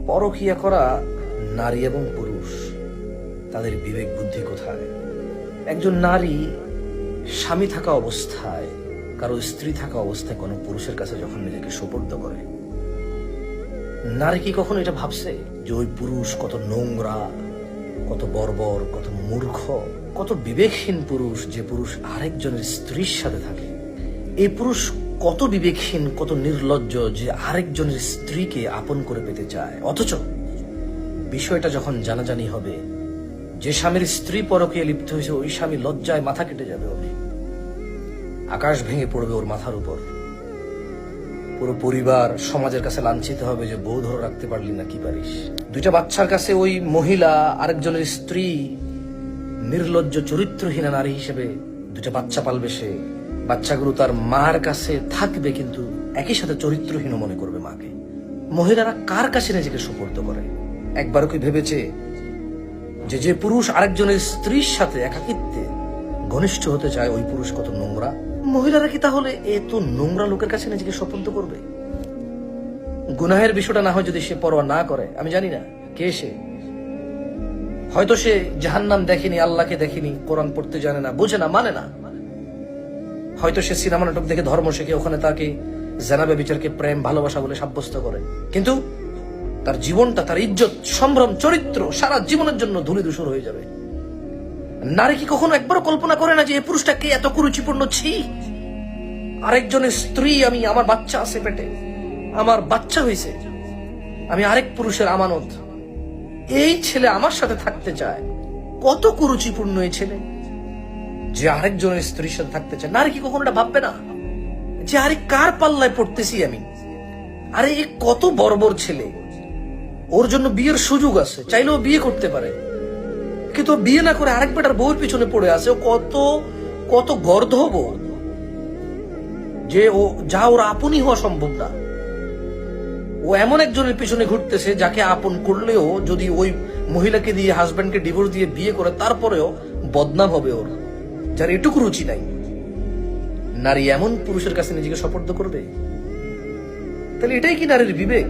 পরকীয়া করা নারী এবং পুরুষ, তাদের বিবেক বুদ্ধি কোথায়? একজন নারী স্বামী থাকা অবস্থায়, কারো স্ত্রী থাকা অবস্থায় কোনো পুরুষের কাছে যখন নিজেকে সোপর্দ করে, নারী কি কখনো এটা ভাবছে যে ওই পুরুষ কত নোংরা, কত বর্বর, কত মূর্খ, কত বিবেকহীন পুরুষ, যে পুরুষ আরেকজনের স্ত্রীর সাথে থাকে? এই পুরুষ কত বিবেকহীন, কত নির্লজ্জ, যে আরেকজনের স্ত্রীকে আপন করে পেতে চায়। অথচ বিষয়টা যখন জানাজানি হবে, যে স্বামীর স্ত্রী পরকীয়ায় লিপ্ত হয়েছে, ওই স্বামী লজ্জায় মাথা কেটে যাবে, ওর আকাশ ভেঙে পড়বে ওর মাথার উপর। পুরো পরিবার, সমাজের কাছে লাঞ্ছিত হবে যে বউ ধরে রাখতে পারলি না, কি পারিস। দুইটা বাচ্চার কাছে ওই মহিলা আরেকজনের স্ত্রী, নির্লজ্জ চরিত্রহীনা নারী হিসেবে দুটা বাচ্চা পালবে সে। বাচ্চাগুলো তার মার কাছে থাকবে, কিন্তু একই সাথে চরিত্রহীন মনে করবে মাকে। মহিলারা কার কাছে নিজেকে সুপর্দ করে? একবারও কি ভেবেছে যে যে পুরুষ আরেকজনের স্ত্রীর সাথে একাকিত্বে ঘনিষ্ঠ হতে চায়, ওই পুরুষ কত নোংরা? মহিলারা কি তাহলে এত নোংরা লোকের কাছে নিজেকে সুপর্দ করবে? গুনাহের বিষয়টা না হয় যদি সে পরোয়া না করে, আমি জানি না কে সে। হয়তো সে জাহান্নাম দেখেনি, আল্লাহকে দেখেনি, কোরআন পড়তে জানে না, বোঝে না, মানে না। হয়তো সে সিনেমা নাটক দেখে ধর্ম শেখে, ওখানে তাকে জানাবে বিচারকে প্রেম ভালোবাসা বলে সাব্যস্ত করে, কিন্তু তার জীবনটা, তার ইজ্জত, সম্ভ্রম, চরিত্র সারা জীবনের জন্য ধূলিধূসর হয়ে যাবে। নারী কি কখনো একবারও কল্পনা করে না যে এই পুরুষটা কে এত কুরুচিপূর্ণ? ছি, আরেকজনের স্ত্রী আমি, আমার বাচ্চা আছে পেটে, আমার বাচ্চা হয়েছে, আমি আরেক পুরুষের আমানত, এই ছেলে আমার সাথে থাকতে চায়। কত কুরুচিপূর্ণ এই ছেলে যে আরেকজনের স্ত্রীর সাথে থাকতে চায়। নারী কি কখনো এটা ভাববে না যে আরে কার পাল্লায় পড়তেছি আমি? আরে এ কত বর্বর ছেলে, ওর জন্য বিয়ের সুযোগ আছে, চাইলেও বিয়ে করতে পারে, কিন্তু বিয়ে না করে আরেক বেটার বউয়ের পিছনে পড়ে আছে। ও কত কত গর্ধব যে ও যা ওর আপনই হওয়া সম্ভব না। ও এমন একজনের পিছনে ঘুরতেছে যাকে আপন করলেও যদি ওই মহিলাকে দিয়ে, হাজবেন্ডকে ডিভোর্স দিয়ে বিয়ে করে, তারপরেও বদনাম হবে ওর, যার এটুকু রুচি নাই। নারী এমন পুরুষের কাছে নিজেকে সোপর্দ করবে? তাহলে এটাই কি নারীর বিবেক?